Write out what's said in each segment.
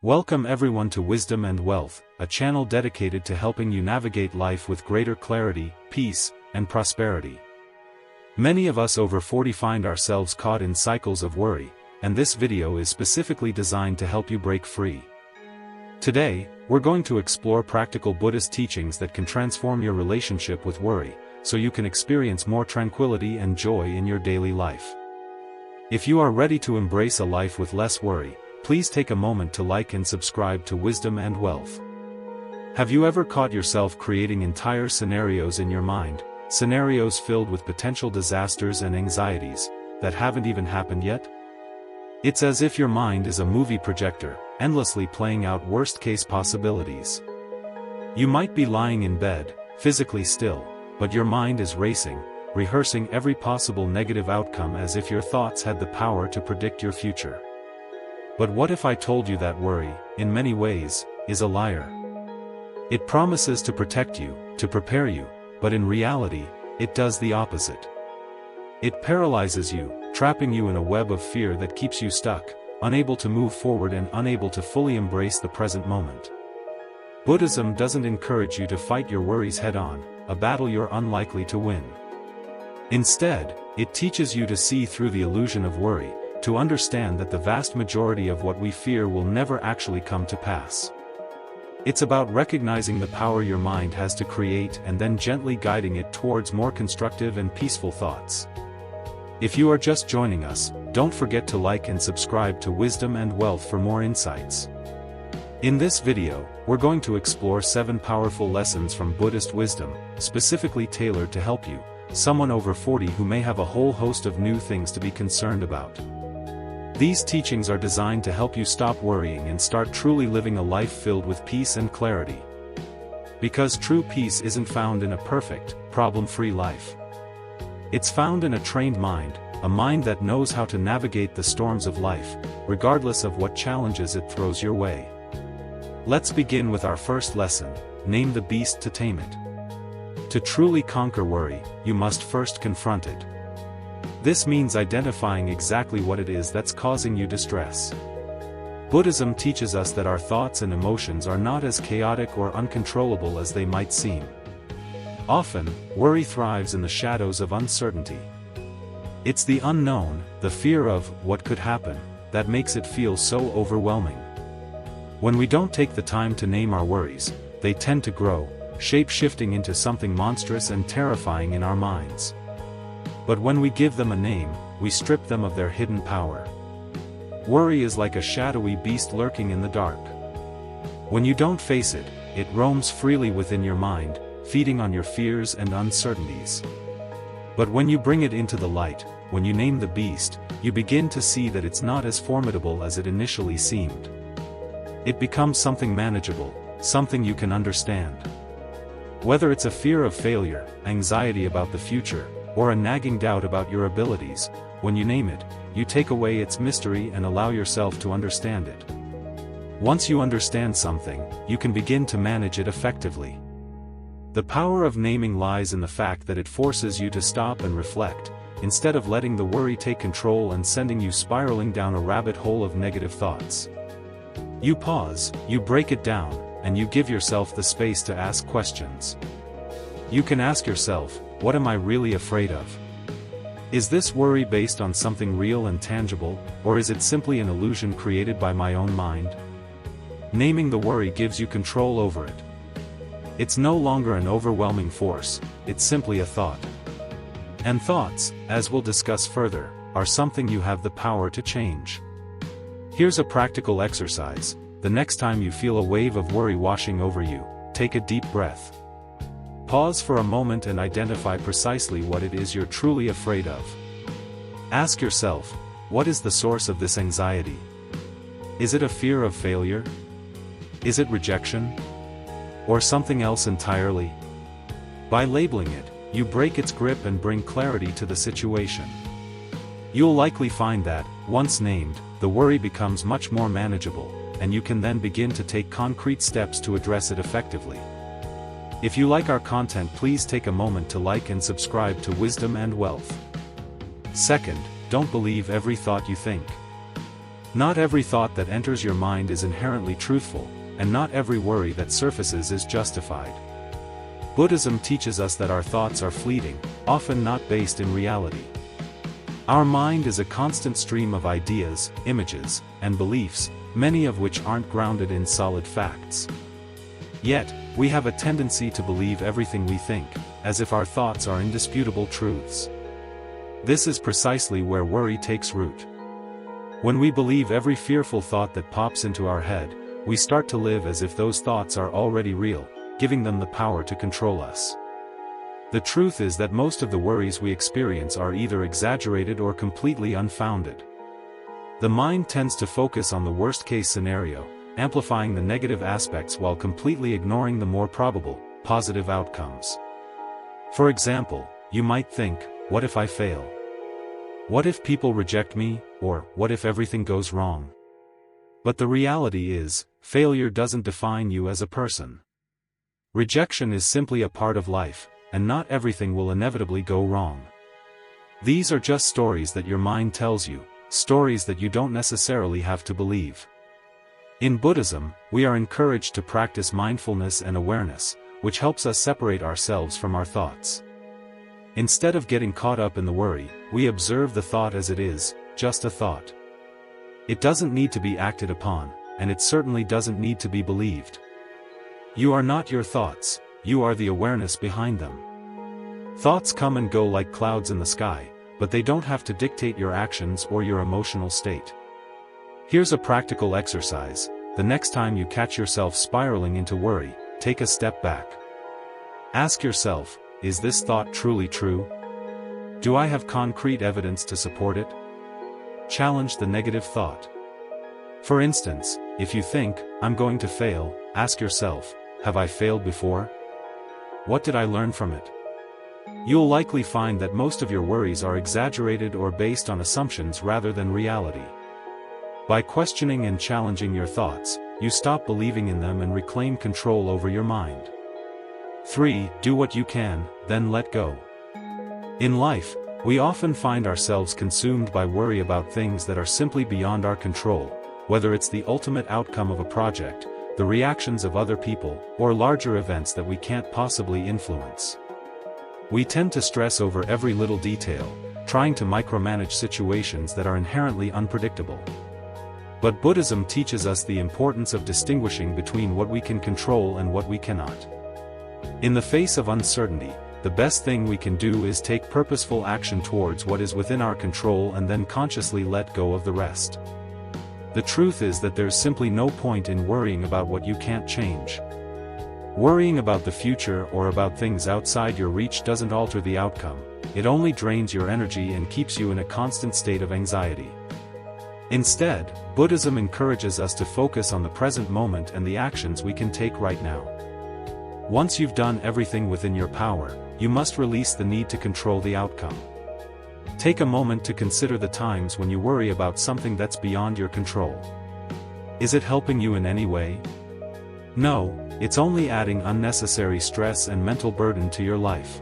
Welcome everyone to Wisdom and Wealth, a channel dedicated to helping you navigate life with greater clarity, peace, and prosperity. Many of us over 40 find ourselves caught in cycles of worry, and this video is specifically designed to help you break free. Today, we're going to explore practical Buddhist teachings that can transform your relationship with worry, so you can experience more tranquility and joy in your daily life. If you are ready to embrace a life with less worry, please take a moment to like and subscribe to Wisdom and Wealth. Have you ever caught yourself creating entire scenarios in your mind, scenarios filled with potential disasters and anxieties that haven't even happened yet? It's as if your mind is a movie projector, endlessly playing out worst-case possibilities. You might be lying in bed, physically still, but your mind is racing, rehearsing every possible negative outcome as if your thoughts had the power to predict your future. But what if I told you that worry, in many ways, is a liar? It promises to protect you, to prepare you, but in reality, it does the opposite. It paralyzes you, trapping you in a web of fear that keeps you stuck, unable to move forward and unable to fully embrace the present moment. Buddhism doesn't encourage you to fight your worries head-on, a battle you're unlikely to win. Instead, it teaches you to see through the illusion of worry, to understand that the vast majority of what we fear will never actually come to pass. It's about recognizing the power your mind has to create and then gently guiding it towards more constructive and peaceful thoughts. If you are just joining us, don't forget to like and subscribe to Wisdom and Wealth for more insights. In this video, we're going to explore 7 powerful lessons from Buddhist wisdom, specifically tailored to help you, someone over 40 who may have a whole host of new things to be concerned about. These teachings are designed to help you stop worrying and start truly living a life filled with peace and clarity. Because true peace isn't found in a perfect, problem-free life. It's found in a trained mind, a mind that knows how to navigate the storms of life, regardless of what challenges it throws your way. Let's begin with our first lesson: name the beast to tame it. To truly conquer worry, you must first confront it. This means identifying exactly what it is that's causing you distress. Buddhism teaches us that our thoughts and emotions are not as chaotic or uncontrollable as they might seem. Often, worry thrives in the shadows of uncertainty. It's the unknown, the fear of what could happen, that makes it feel so overwhelming. When we don't take the time to name our worries, they tend to grow, shape-shifting into something monstrous and terrifying in our minds. But when we give them a name, we strip them of their hidden power. Worry is like a shadowy beast lurking in the dark. When you don't face it, it roams freely within your mind, feeding on your fears and uncertainties. But when you bring it into the light, when you name the beast, you begin to see that it's not as formidable as it initially seemed. It becomes something manageable, something you can understand. Whether it's a fear of failure, anxiety about the future, or a nagging doubt about your abilities, when you name it, you take away its mystery and allow yourself to understand it. Once you understand something, you can begin to manage it effectively. The power of naming lies in the fact that it forces you to stop and reflect, instead of letting the worry take control and sending you spiraling down a rabbit hole of negative thoughts. You pause, you break it down, and you give yourself the space to ask questions. You can ask yourself, what am I really afraid of? Is this worry based on something real and tangible, or is it simply an illusion created by my own mind? Naming the worry gives you control over it. It's no longer an overwhelming force, it's simply a thought. And thoughts, as we'll discuss further, are something you have the power to change. Here's a practical exercise: the next time you feel a wave of worry washing over you, take a deep breath. Pause for a moment and identify precisely what it is you're truly afraid of. Ask yourself, what is the source of this anxiety? Is it a fear of failure? Is it rejection? Or something else entirely? By labeling it, you break its grip and bring clarity to the situation. You'll likely find that, once named, the worry becomes much more manageable, and you can then begin to take concrete steps to address it effectively. If you like our content, please take a moment to like and subscribe to Wisdom and Wealth. Second, don't believe every thought you think. Not every thought that enters your mind is inherently truthful, and not every worry that surfaces is justified. Buddhism teaches us that our thoughts are fleeting, often not based in reality. Our mind is a constant stream of ideas, images, and beliefs, many of which aren't grounded in solid facts. Yet, we have a tendency to believe everything we think, as if our thoughts are indisputable truths. This is precisely where worry takes root. When we believe every fearful thought that pops into our head, we start to live as if those thoughts are already real, giving them the power to control us. The truth is that most of the worries we experience are either exaggerated or completely unfounded. The mind tends to focus on the worst-case scenario, amplifying the negative aspects while completely ignoring the more probable, positive outcomes. For example, you might think, what if I fail? What if people reject me, or what if everything goes wrong? But the reality is, failure doesn't define you as a person. Rejection is simply a part of life, and not everything will inevitably go wrong. These are just stories that your mind tells you, stories that you don't necessarily have to believe. In Buddhism, we are encouraged to practice mindfulness and awareness, which helps us separate ourselves from our thoughts. Instead of getting caught up in the worry, we observe the thought as it is, just a thought. It doesn't need to be acted upon, and it certainly doesn't need to be believed. You are not your thoughts, you are the awareness behind them. Thoughts come and go like clouds in the sky, but they don't have to dictate your actions or your emotional state. Here's a practical exercise: the next time you catch yourself spiraling into worry, take a step back. Ask yourself, is this thought truly true? Do I have concrete evidence to support it? Challenge the negative thought. For instance, if you think, I'm going to fail, ask yourself, have I failed before? What did I learn from it? You'll likely find that most of your worries are exaggerated or based on assumptions rather than reality. By questioning and challenging your thoughts, you stop believing in them and reclaim control over your mind. 3. Do what you can, then let go. In life, we often find ourselves consumed by worry about things that are simply beyond our control, whether it's the ultimate outcome of a project, the reactions of other people, or larger events that we can't possibly influence. We tend to stress over every little detail, trying to micromanage situations that are inherently unpredictable. But Buddhism teaches us the importance of distinguishing between what we can control and what we cannot. In the face of uncertainty, the best thing we can do is take purposeful action towards what is within our control and then consciously let go of the rest. The truth is that there's simply no point in worrying about what you can't change. Worrying about the future or about things outside your reach doesn't alter the outcome, it only drains your energy and keeps you in a constant state of anxiety. Instead, Buddhism encourages us to focus on the present moment and the actions we can take right now. Once you've done everything within your power, you must release the need to control the outcome. Take a moment to consider the times when you worry about something that's beyond your control. Is it helping you in any way? No, it's only adding unnecessary stress and mental burden to your life.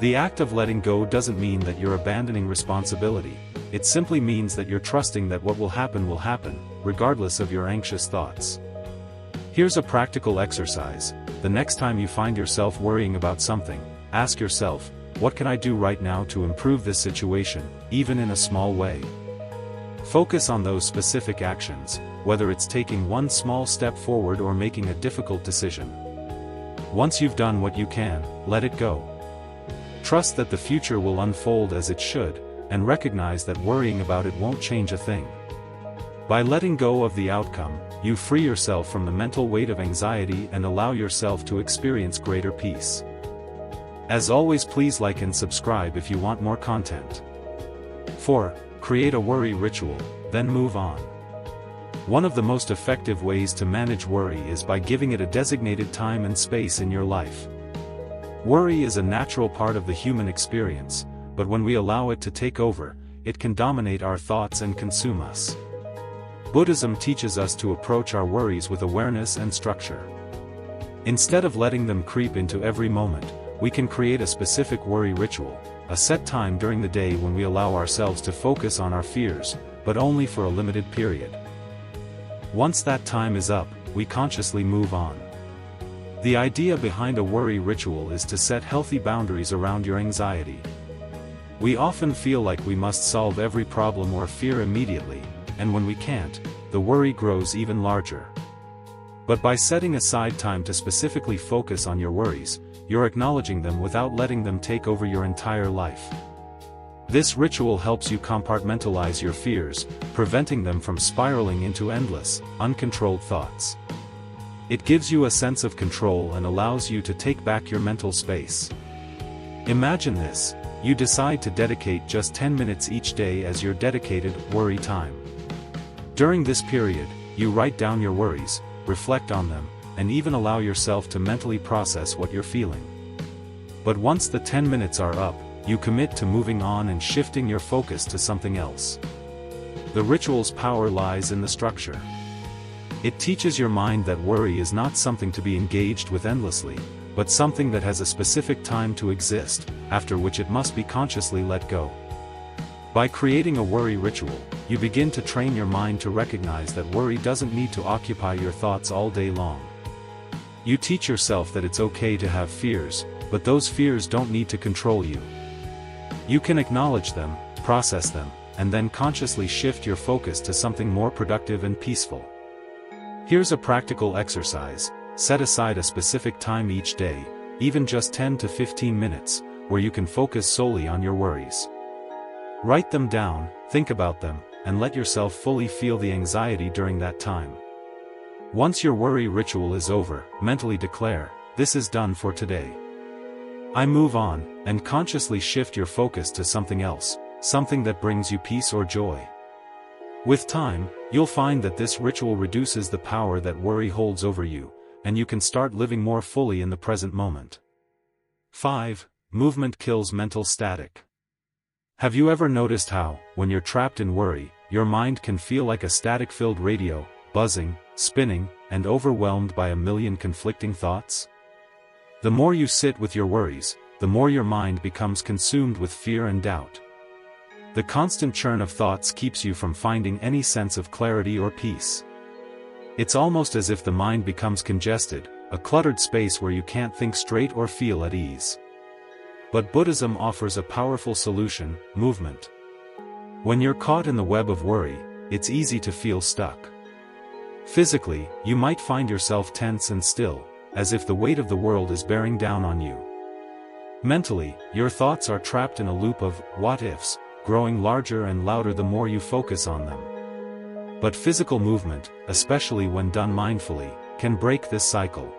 The act of letting go doesn't mean that you're abandoning responsibility, it simply means that you're trusting that what will happen, regardless of your anxious thoughts. Here's a practical exercise: the next time you find yourself worrying about something, ask yourself, what can I do right now to improve this situation, even in a small way? Focus on those specific actions, whether it's taking one small step forward or making a difficult decision. Once you've done what you can, let it go. Trust that the future will unfold as it should, and recognize that worrying about it won't change a thing. By letting go of the outcome, you free yourself from the mental weight of anxiety and allow yourself to experience greater peace. As always, please like and subscribe if you want more content. 4. Create a worry ritual, then move on. One of the most effective ways to manage worry is by giving it a designated time and space in your life. Worry is a natural part of the human experience, but when we allow it to take over, it can dominate our thoughts and consume us. Buddhism teaches us to approach our worries with awareness and structure. Instead of letting them creep into every moment, we can create a specific worry ritual, a set time during the day when we allow ourselves to focus on our fears, but only for a limited period. Once that time is up, we consciously move on. The idea behind a worry ritual is to set healthy boundaries around your anxiety. We often feel like we must solve every problem or fear immediately, and when we can't, the worry grows even larger. But by setting aside time to specifically focus on your worries, you're acknowledging them without letting them take over your entire life. This ritual helps you compartmentalize your fears, preventing them from spiraling into endless, uncontrolled thoughts. It gives you a sense of control and allows you to take back your mental space. Imagine this: you decide to dedicate just 10 minutes each day as your dedicated worry time. During this period, you write down your worries, reflect on them, and even allow yourself to mentally process what you're feeling. But once the 10 minutes are up, you commit to moving on and shifting your focus to something else. The ritual's power lies in the structure. It teaches your mind that worry is not something to be engaged with endlessly, but something that has a specific time to exist, after which it must be consciously let go. By creating a worry ritual, you begin to train your mind to recognize that worry doesn't need to occupy your thoughts all day long. You teach yourself that it's okay to have fears, but those fears don't need to control you. You can acknowledge them, process them, and then consciously shift your focus to something more productive and peaceful. Here's a practical exercise: set aside a specific time each day, even just 10 to 15 minutes, where you can focus solely on your worries. Write them down, think about them, and let yourself fully feel the anxiety during that time. Once your worry ritual is over, mentally declare, "This is done for today. I move on," and consciously shift your focus to something else, something that brings you peace or joy. With time, you'll find that this ritual reduces the power that worry holds over you, and you can start living more fully in the present moment. 5. Movement kills mental static. Have you ever noticed how, when you're trapped in worry, your mind can feel like a static-filled radio, buzzing, spinning, and overwhelmed by a million conflicting thoughts? The more you sit with your worries, the more your mind becomes consumed with fear and doubt. The constant churn of thoughts keeps you from finding any sense of clarity or peace. It's almost as if the mind becomes congested, a cluttered space where you can't think straight or feel at ease. But Buddhism offers a powerful solution: movement. When you're caught in the web of worry, it's easy to feel stuck. Physically, you might find yourself tense and still, as if the weight of the world is bearing down on you. Mentally, your thoughts are trapped in a loop of what-ifs, growing larger and louder the more you focus on them. But physical movement, especially when done mindfully, can break this cycle.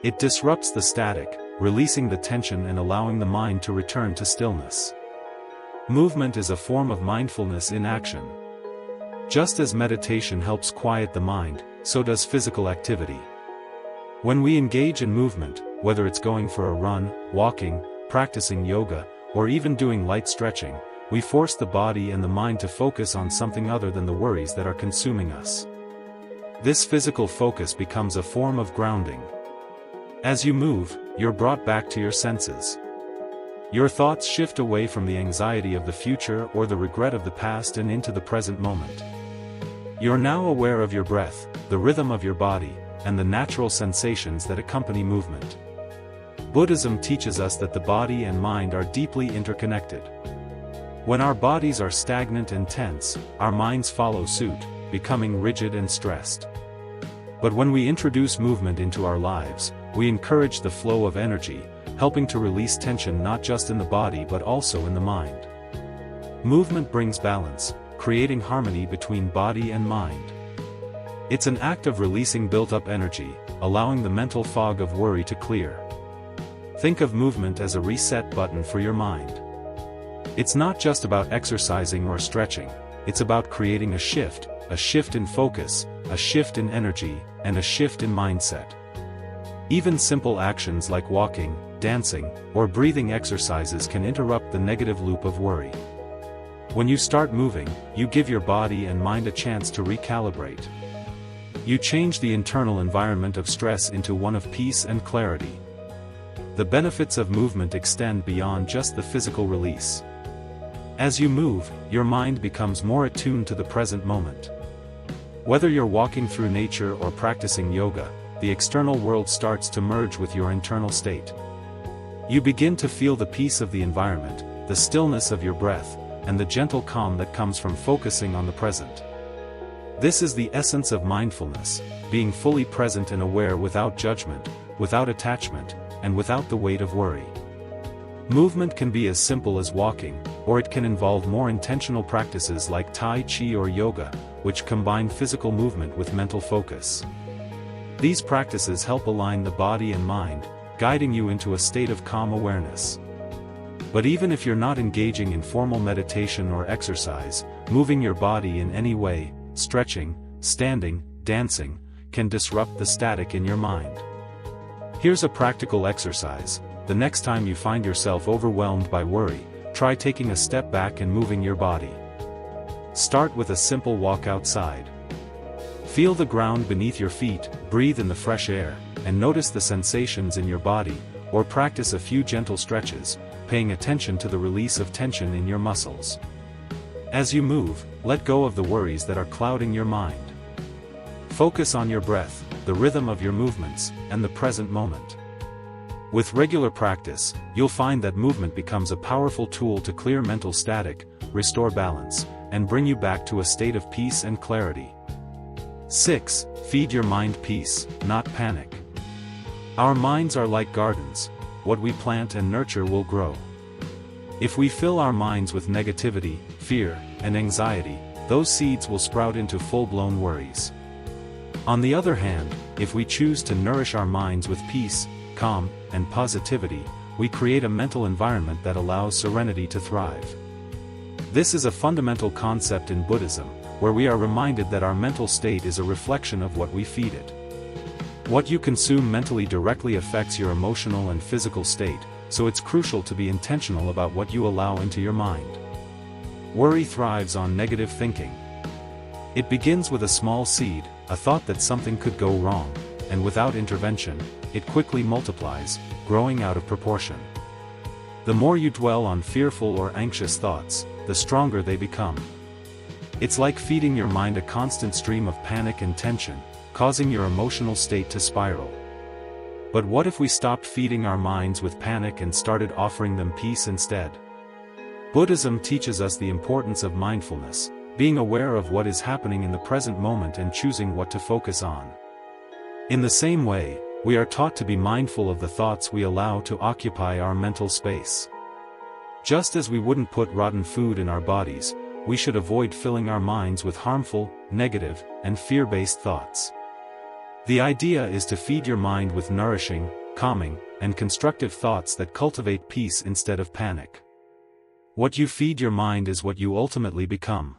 It disrupts the static, releasing the tension and allowing the mind to return to stillness. Movement is a form of mindfulness in action. Just as meditation helps quiet the mind, so does physical activity. When we engage in movement, whether it's going for a run, walking, practicing yoga, or even doing light stretching, we force the body and the mind to focus on something other than the worries that are consuming us. This physical focus becomes a form of grounding. As you move, you're brought back to your senses. Your thoughts shift away from the anxiety of the future or the regret of the past and into the present moment. You're now aware of your breath, the rhythm of your body, and the natural sensations that accompany movement. Buddhism teaches us that the body and mind are deeply interconnected. When our bodies are stagnant and tense, our minds follow suit, becoming rigid and stressed. But when we introduce movement into our lives, we encourage the flow of energy, helping to release tension not just in the body but also in the mind. Movement brings balance, creating harmony between body and mind. It's an act of releasing built-up energy, allowing the mental fog of worry to clear. Think of movement as a reset button for your mind. It's not just about exercising or stretching, it's about creating a shift in focus, a shift in energy, and a shift in mindset. Even simple actions like walking, dancing, or breathing exercises can interrupt the negative loop of worry. When you start moving, you give your body and mind a chance to recalibrate. You change the internal environment of stress into one of peace and clarity. The benefits of movement extend beyond just the physical release. As you move, your mind becomes more attuned to the present moment. Whether you're walking through nature or practicing yoga, the external world starts to merge with your internal state. You begin to feel the peace of the environment, the stillness of your breath, and the gentle calm that comes from focusing on the present. This is the essence of mindfulness, being fully present and aware without judgment, without attachment, and without the weight of worry. Movement can be as simple as walking, or it can involve more intentional practices like Tai Chi or yoga, which combine physical movement with mental focus. These practices help align the body and mind, guiding you into a state of calm awareness. But even if you're not engaging in formal meditation or exercise, moving your body in any way, stretching, standing, dancing, can disrupt the static in your mind. Here's a practical exercise. The next time you find yourself overwhelmed by worry, try taking a step back and moving your body. Start with a simple walk outside. Feel the ground beneath your feet, breathe in the fresh air, and notice the sensations in your body, or practice a few gentle stretches, paying attention to the release of tension in your muscles. As you move, let go of the worries that are clouding your mind. Focus on your breath, the rhythm of your movements, and the present moment. With regular practice, you'll find that movement becomes a powerful tool to clear mental static, restore balance, and bring you back to a state of peace and clarity. 6. Feed your mind peace, not panic. Our minds are like gardens. What we plant and nurture will grow. If we fill our minds with negativity, fear, and anxiety, those seeds will sprout into full-blown worries. On the other hand, if we choose to nourish our minds with peace, calm, and positivity, we create a mental environment that allows serenity to thrive. This is a fundamental concept in Buddhism, where we are reminded that our mental state is a reflection of what we feed it. What you consume mentally directly affects your emotional and physical state, so it's crucial to be intentional about what you allow into your mind. Worry thrives on negative thinking. It begins with a small seed, a thought that something could go wrong, and without intervention, it quickly multiplies, growing out of proportion. The more you dwell on fearful or anxious thoughts, the stronger they become. It's like feeding your mind a constant stream of panic and tension, causing your emotional state to spiral. But what if we stopped feeding our minds with panic and started offering them peace instead? Buddhism teaches us the importance of mindfulness, being aware of what is happening in the present moment and choosing what to focus on. In the same way, we are taught to be mindful of the thoughts we allow to occupy our mental space. Just as we wouldn't put rotten food in our bodies, we should avoid filling our minds with harmful, negative, and fear-based thoughts. The idea is to feed your mind with nourishing, calming, and constructive thoughts that cultivate peace instead of panic. What you feed your mind is what you ultimately become.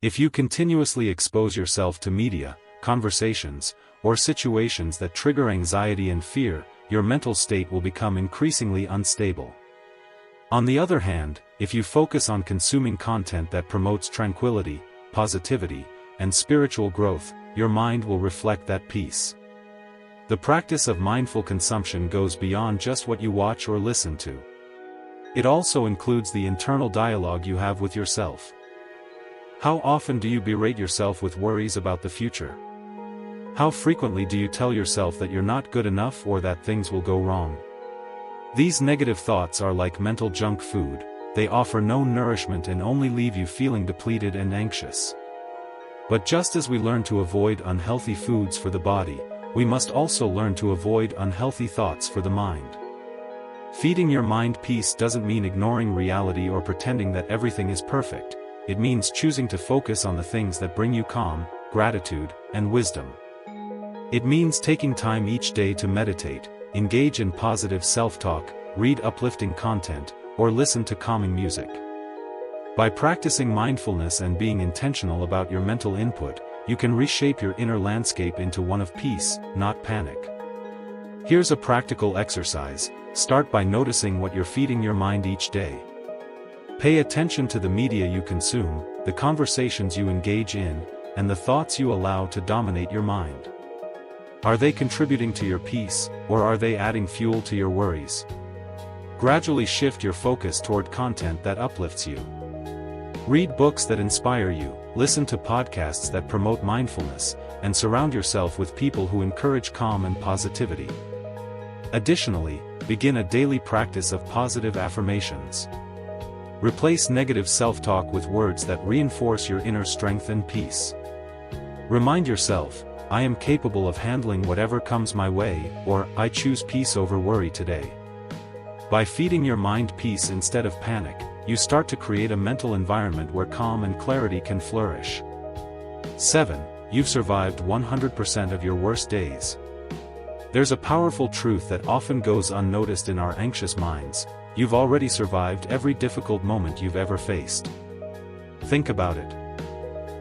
If you continuously expose yourself to media, conversations, or situations that trigger anxiety and fear, your mental state will become increasingly unstable. On the other hand, if you focus on consuming content that promotes tranquility, positivity, and spiritual growth, your mind will reflect that peace. The practice of mindful consumption goes beyond just what you watch or listen to. It also includes the internal dialogue you have with yourself. How often do you berate yourself with worries about the future? How frequently do you tell yourself that you're not good enough or that things will go wrong? These negative thoughts are like mental junk food. They offer no nourishment and only leave you feeling depleted and anxious. But just as we learn to avoid unhealthy foods for the body, we must also learn to avoid unhealthy thoughts for the mind. Feeding your mind peace doesn't mean ignoring reality or pretending that everything is perfect. It means choosing to focus on the things that bring you calm, gratitude, and wisdom. It means taking time each day to meditate, engage in positive self-talk, read uplifting content, or listen to calming music. By practicing mindfulness and being intentional about your mental input, you can reshape your inner landscape into one of peace, not panic. Here's a practical exercise. Start by noticing what you're feeding your mind each day. Pay attention to the media you consume, the conversations you engage in, and the thoughts you allow to dominate your mind. Are they contributing to your peace, or are they adding fuel to your worries? Gradually shift your focus toward content that uplifts you. Read books that inspire you, listen to podcasts that promote mindfulness, and surround yourself with people who encourage calm and positivity. Additionally, begin a daily practice of positive affirmations. Replace negative self-talk with words that reinforce your inner strength and peace. Remind yourself, I am capable of handling whatever comes my way, or I choose peace over worry today. By feeding your mind peace instead of panic, you start to create a mental environment where calm and clarity can flourish. 7. You've survived 100% of your worst days. There's a powerful truth that often goes unnoticed in our anxious minds: you've already survived every difficult moment you've ever faced. Think about it.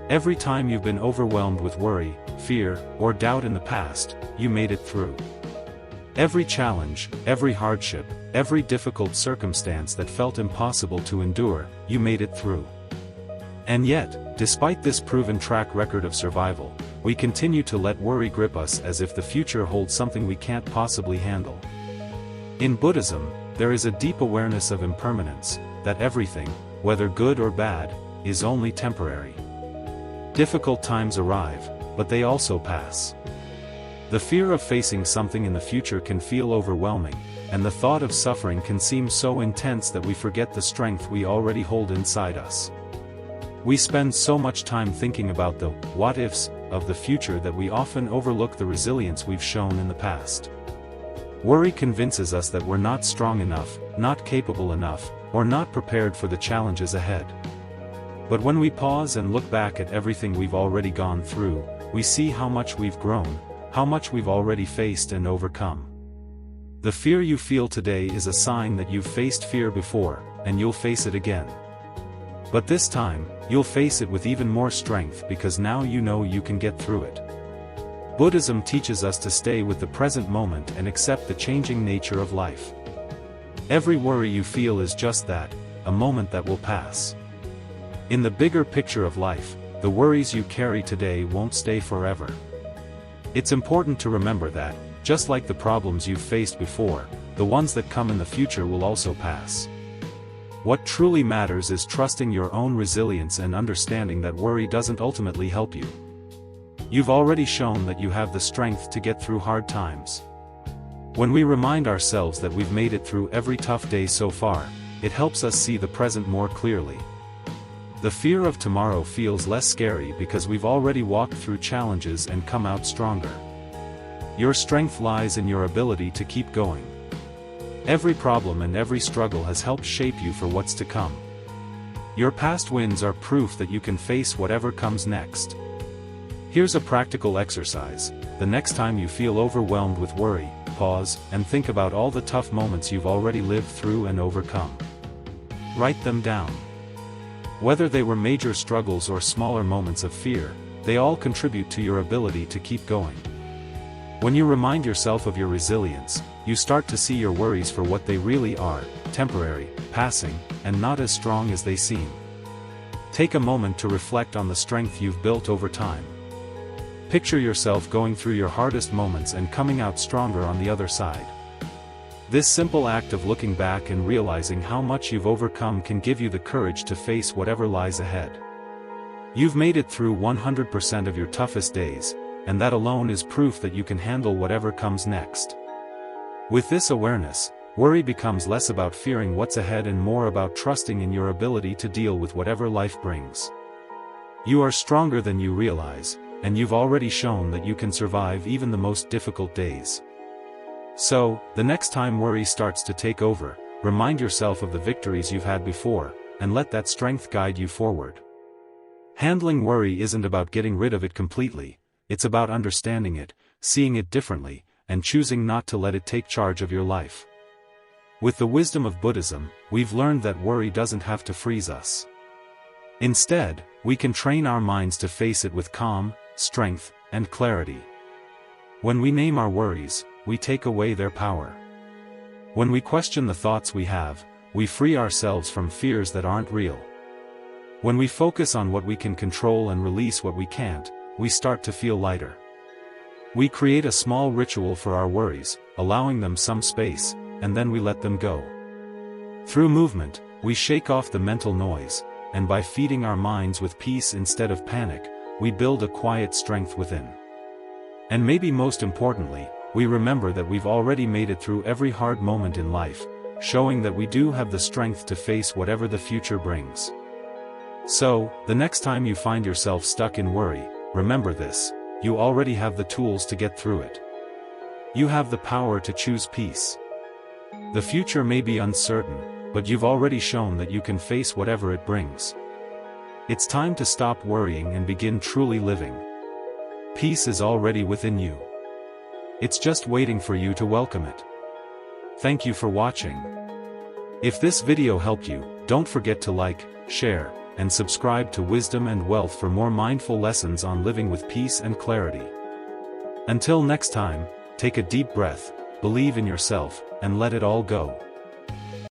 Every time you've been overwhelmed with worry, fear, or doubt in the past, you made it through. Every challenge, every hardship, every difficult circumstance that felt impossible to endure, you made it through. And yet, despite this proven track record of survival, we continue to let worry grip us as if the future holds something we can't possibly handle. In Buddhism, there is a deep awareness of impermanence, that everything, whether good or bad, is only temporary. Difficult times arrive, but they also pass. The fear of facing something in the future can feel overwhelming, and the thought of suffering can seem so intense that we forget the strength we already hold inside us. We spend so much time thinking about the what-ifs of the future that we often overlook the resilience we've shown in the past. Worry convinces us that we're not strong enough, not capable enough, or not prepared for the challenges ahead. But when we pause and look back at everything we've already gone through, we see how much we've grown, how much we've already faced and overcome. The fear you feel today is a sign that you've faced fear before, and you'll face it again. But this time, you'll face it with even more strength because now you know you can get through it. Buddhism teaches us to stay with the present moment and accept the changing nature of life. Every worry you feel is just that, a moment that will pass. In the bigger picture of life, the worries you carry today won't stay forever. It's important to remember that, just like the problems you've faced before, the ones that come in the future will also pass. What truly matters is trusting your own resilience and understanding that worry doesn't ultimately help you. You've already shown that you have the strength to get through hard times. When we remind ourselves that we've made it through every tough day so far, it helps us see the present more clearly. The fear of tomorrow feels less scary because we've already walked through challenges and come out stronger. Your strength lies in your ability to keep going. Every problem and every struggle has helped shape you for what's to come. Your past wins are proof that you can face whatever comes next. Here's a practical exercise. The next time you feel overwhelmed with worry, pause and think about all the tough moments you've already lived through and overcome. Write them down. Whether they were major struggles or smaller moments of fear, they all contribute to your ability to keep going. When you remind yourself of your resilience, you start to see your worries for what they really are: temporary, passing, and not as strong as they seem. Take a moment to reflect on the strength you've built over time. Picture yourself going through your hardest moments and coming out stronger on the other side. This simple act of looking back and realizing how much you've overcome can give you the courage to face whatever lies ahead. You've made it through 100% of your toughest days, and that alone is proof that you can handle whatever comes next. With this awareness, worry becomes less about fearing what's ahead and more about trusting in your ability to deal with whatever life brings. You are stronger than you realize, and you've already shown that you can survive even the most difficult days. So, the next time worry starts to take over, remind yourself of the victories you've had before, and let that strength guide you forward. Handling worry isn't about getting rid of it completely, it's about understanding it, seeing it differently, and choosing not to let it take charge of your life. With the wisdom of Buddhism, we've learned that worry doesn't have to freeze us. Instead, we can train our minds to face it with calm, strength, and clarity. When we name our worries, we take away their power. When we question the thoughts we have, we free ourselves from fears that aren't real. When we focus on what we can control and release what we can't, we start to feel lighter. We create a small ritual for our worries, allowing them some space, and then we let them go. Through movement, we shake off the mental noise, and by feeding our minds with peace instead of panic, we build a quiet strength within. And maybe most importantly, we remember that we've already made it through every hard moment in life, showing that we do have the strength to face whatever the future brings. So, the next time you find yourself stuck in worry, remember this: you already have the tools to get through it. You have the power to choose peace. The future may be uncertain, but you've already shown that you can face whatever it brings. It's time to stop worrying and begin truly living. Peace is already within you. It's just waiting for you to welcome it. Thank you for watching. If this video helped you, don't forget to like, share, and subscribe to Wisdom and Wealth for more mindful lessons on living with peace and clarity. Until next time, take a deep breath, believe in yourself, and let it all go.